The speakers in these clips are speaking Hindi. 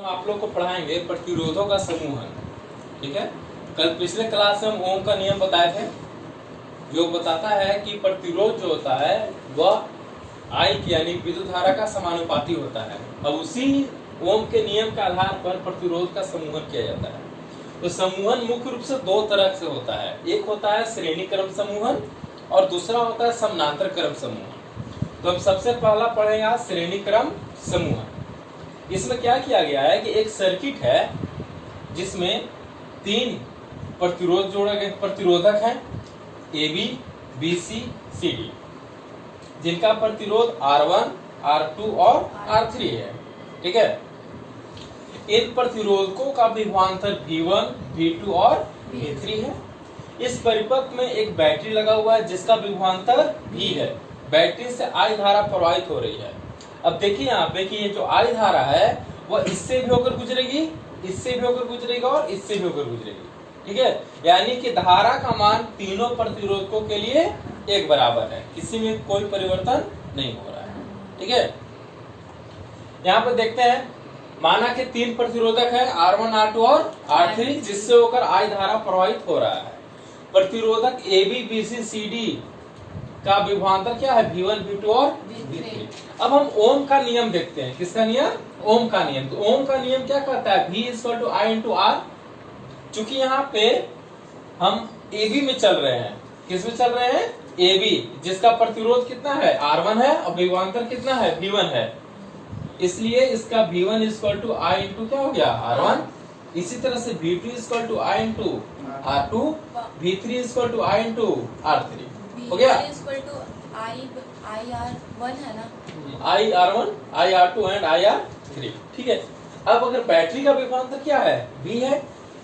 हम आप लोग को पढ़ाएंगे प्रतिरोधों का समूह है। ठीक है, कल पिछले क्लास में हम ओम का नियम बताए थे, जो बताता है कि प्रतिरोध जो होता है वह आई यानी विद्युत धारा का समानुपाती होता है। अब उसी ओम के नियम के आधार पर प्रतिरोध का समूहन किया जाता है। तो समूहन मुख्य रूप से दो तरह से होता है, एक होता है श्रेणी क्रम समूहन और दूसरा होता है समानांतर क्रम समूहन। तो हम सबसे पहला पढ़ेंगे श्रेणी क्रम समूहन। इसमें क्या किया गया है कि एक सर्किट है जिसमें तीन प्रतिरोध जोड़े गए, प्रतिरोधक हैं AB, BC, CD, जिनका प्रतिरोध R1, R2 और R3 है। ठीक है, इन प्रतिरोधकों का विभवांतर V1, V2 और V3 है। इस परिपथ में एक बैटरी लगा हुआ है जिसका विभवांतर V है। बैटरी से I धारा प्रवाहित हो रही है। अब देखिए यहाँ पे कि ये जो I धारा है वह इससे भी होकर गुजरेगी, इससे भी होकर गुजरेगी और इससे भी होकर गुजरेगी। ठीक है, यानी कि धारा का मान तीनों प्रतिरोधकों के लिए एक बराबर है, किसी में कोई परिवर्तन नहीं हो रहा है। ठीक है, यहाँ पे देखते हैं, माना कि तीन प्रतिरोधक है R1, R2 और R3, जिससे होकर I धारा प्रवाहित हो रहा है। प्रतिरोधक AB, BC, CD का विभवांतर क्या है? V1, V2 और V3। अब हम ओम का नियम देखते हैं। किसका नियम? ओम का नियम। तो ओम का नियम क्या कहता है? V = I × R। चूंकि यहाँ पे हम AB में चल रहे हैं, किस में चल रहे हैं? AB, जिसका प्रतिरोध कितना है? R1 है और विभवांतर कितना है? V1 है। इसलिए इसका V1 = I × क्या हो गया? R1। इसी तरह से V2 = I × R2, V3 = I × R3 हो गया। IR1 है ना? IR1, IR2 and IR3। ठीक है, अब अगर बैटरी का विभवांतर क्या है? V है,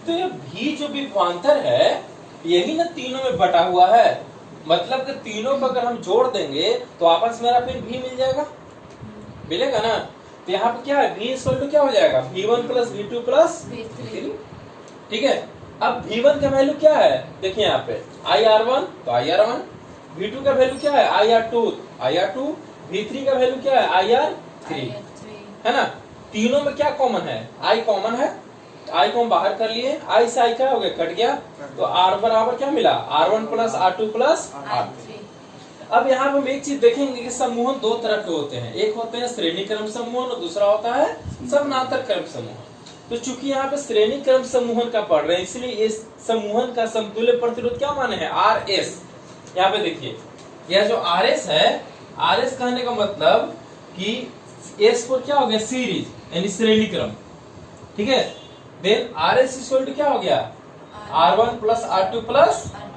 तो ये V जो विभवांतर है यही ना तीनों में बटा हुआ है। मतलब कि तीनों को अगर हम जोड़ देंगे तो आपस में फिर V मिल जाएगा, मिलेगा ना। तो यहाँ पे क्या है? V = क्या हो जाएगा? V1 + V2 + V3। ठीक है, अब V1 का वैल्यू क्या है? देखिए यहाँ पे IR1 तो IR1, V2 का वैल्यू क्या है? IR2 IR2, V3 का वैल्यू क्या है? IR3 है ना। तीनों में क्या कॉमन है? I कॉमन है। I को हम बाहर कर लिए, I से I क्या हो गया? कट गया। तो R बराबर क्या मिला? R1 + R2 + R3। अब यहाँ पे हम एक चीज देखेंगे कि समूहन दो तरह के होते हैं, एक होते हैं श्रेणी क्रम समूहन और दूसरा होता है समानांतर क्रम समूहन। तो चूंकि यहाँ पे श्रेणी क्रम समूहन का पढ़ रहे हैं, इसलिए इस समूहन का समतुल्य प्रतिरोध क्या माने हैं? RS। यहाँ पे देखिए, यह जो RS है, RS कहने का मतलब कि S को क्या हो गया? सीरीज यानी श्रेणी क्रम। ठीक है, देन RS = क्या हो गया? R1 + R2 +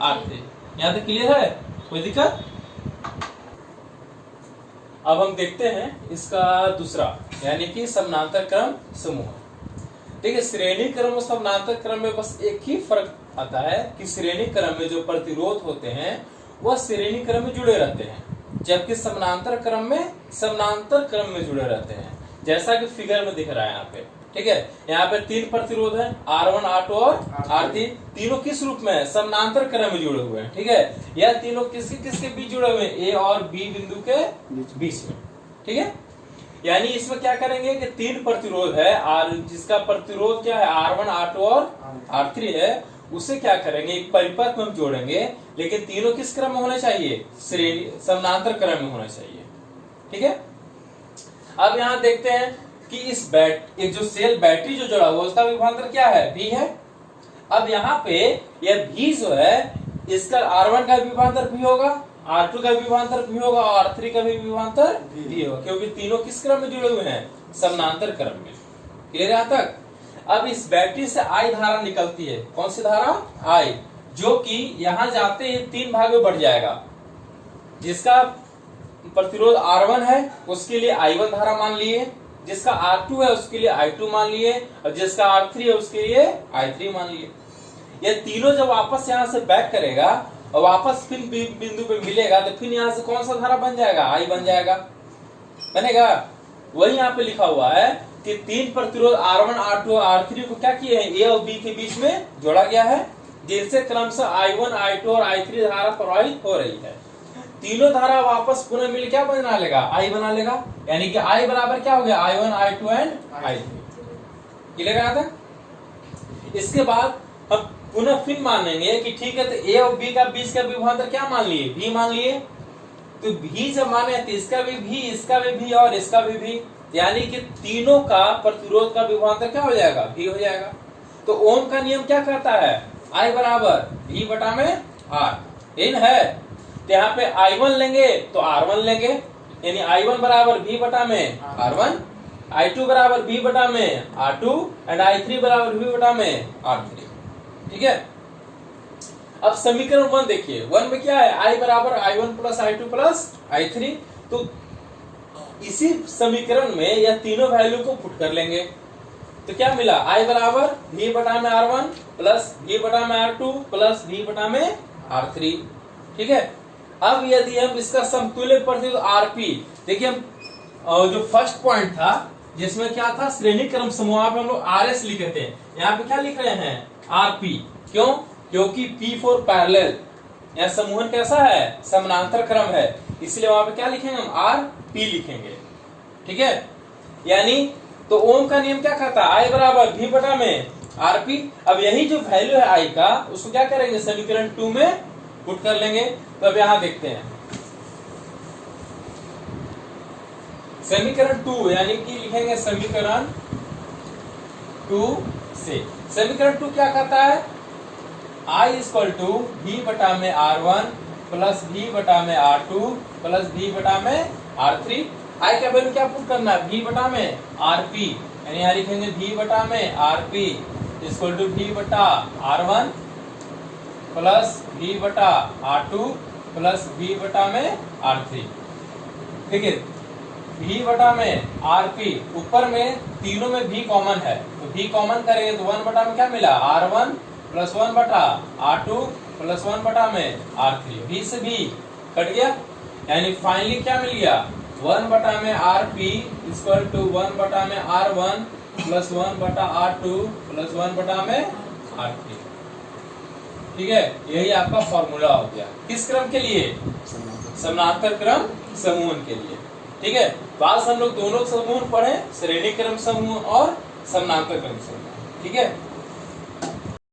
R3। यहाँ तक क्लियर है? कोई दिक्कत? अब हम देखते हैं इसका दूसरा, यानी कि समानांतर क्रम समूह। देखिए, श्रेणी क्रम और समानांतर क्रम में बस एक ही फर्क आता है कि श्रेणी क्रम में जो प्रतिरोध होते हैं वह श्रेणी क्रम में जुड़े रहते हैं, जबकि समानांतर क्रम में जुड़े रहते हैं, जैसा कि फिगर में दिख रहा है यहाँ पे। ठीक है, यहाँ पे तीन प्रतिरोध है R1, R2 और R3। तीनों किस रूप में है? समानांतर क्रम में जुड़े हुए हैं। ठीक है, यह तीनों किसके किसके बीच जुड़े हुए हैं? A और B बिंदु के बीच में। ठीक है, यानी इसमें क्या करेंगे कि तीन प्रतिरोध है, जिसका प्रतिरोध क्या है? R1, R2 और R3 है। उसे क्या करेंगे? एक परिपथ में हम जोड़ेंगे, लेकिन तीनों किस क्रम में होने चाहिए? श्रेणी समानांतर क्रम में होना चाहिए। ठीक है, अब यहाँ देखते हैं कि इस एक जो सेल बैटरी जो जुड़ा हुआ उसका विभवांतर क्या है? V है। अब यहाँ पे यह V जो है, इसका R1 का विभवांतर V होगा, R2 का विभवांतर V होगा और R3 का भी विभवांतर V होगा, क्योंकि तीनों किस क्रम में जुड़े हुए हैं? समानांतर क्रम में। क्लियर यहाँ तक? अब इस बैटरी से I धारा निकलती है। कौन सी धारा? I, जो कि यहाँ जाते ही तीन भाग में बढ़ जाएगा। जिसका प्रतिरोध R1 है उसके लिए I1 धारा मान लिए, जिसका R2 है उसके लिए I2 मान लिए, और जिसका R3 है उसके लिए I3 मान लिए। ये तीनों जब वापस यहाँ से बैक करेगा और वापस फिर बिंदु पे मिलेगा, तो फिर यहाँ से कौन सा धारा बन जाएगा? I बन जाएगा, बनेगा। वही यहाँ पे लिखा हुआ है कि तीन प्रतिरोध R1, R2 और R3 को क्या किए हैं? A और B के बीच में जोड़ा गया है, जिनसे क्रमशः I1, I2 और I3 धारा प्रवाहित हो रही है। तीनों धारा वापस पुनः मिल क्या बना लेगा? I बना लेगा, यानी कि I बराबर क्या हो गया? I1, I2 and I3। Clear आ था। इसके बाद हम पुनः फिर मानेंगे कि ठीक है, तो ए और बी का बीच का विभवांतर क्या मान लिए, भी मान लिए। तो भी जब माने तो इसका भी, इसका भी और इसका भी, यानी कि तीनों का प्रतिरोध का विभवांतर क्या हो जाएगा, भी हो जाएगा। तो ओम का नियम क्या कहता है, I बराबर V बटा में R, इन है। तो यहाँ पे I1 लेंगे तो R1 लेंगे, यानी I1 बराबर V बटा में R1, I2 बराबर V बटा में R2 एंड I3 बराबर V बटा में R3। ठीक है। अब समीकरण 1 देखिए, 1 में क्या है, I बराबर I1 plus I2 plus I3। तो इसी समीकरण में यह तीनों वैल्यू को पुट कर लेंगे तो क्या मिला, I बराबर V बटा में R1 प्लस V बटा में R2 प्लस V बटा में R3। ठीक है। अब यदि हम इसका समतुल्य प्रतिरोध RP, देखिए हम जो फर्स्ट पॉइंट था जिसमें क्या था, श्रेणी क्रम समूह पे हम लोग RS लिखे थे, यहाँ पे क्या लिख रहे हैं, RP। क्यों, क्योंकि P4 पैरेलल, यहाँ समूहन कैसा है, समानांतर क्रम है, इसलिए वहां पे क्या लिखेंगे हम, RP लिखेंगे। ठीक है। यानी तो ओम का नियम क्या कहता है, I बराबर V बटा में RP। अब यही जो वैल्यू है I का, उसको क्या करेंगे, समीकरण 2 में पुट कर लेंगे। तो अब यहां देखते हैं समीकरण 2, यानी कि लिखेंगे समीकरण 2 से। समीकरण 2 क्या कहता है, I इक्वल टू V बटा में R1 प्लस V बटा में R2 प्लस V बटा में R3। I का वैल्यू क्या पुट करना है, V बटा में RP, यानी यहाँ लिखेंगे V बटा में RP इक्वल टू V बटा R1 प्लस V बटा R2 प्लस V बटा में R3। ठीक है। V बटा में RP, ऊपर में तीनों में V कॉमन है, तो V कॉमन करेंगे तो 1 बटा में क्या मिला, R1 प्लस 1 बटा R2 प्लस 1 बटा में R3। V से V कट गया, यानी फाइनली क्या मिल गया, 1 बटा में RP इक्वल टू 1 बटा में R1 प्लस 1 बटा R2 प्लस 1 बटा में R3। ठीक है। यही आपका फॉर्मूला हो गया, किस क्रम के लिए, समानांतर क्रम समूहन के लिए। ठीक है। तो आज हम लोग दोनों समूह पढ़े, श्रेणी क्रम समूह और समानांतर क्रम समूह। ठीक है।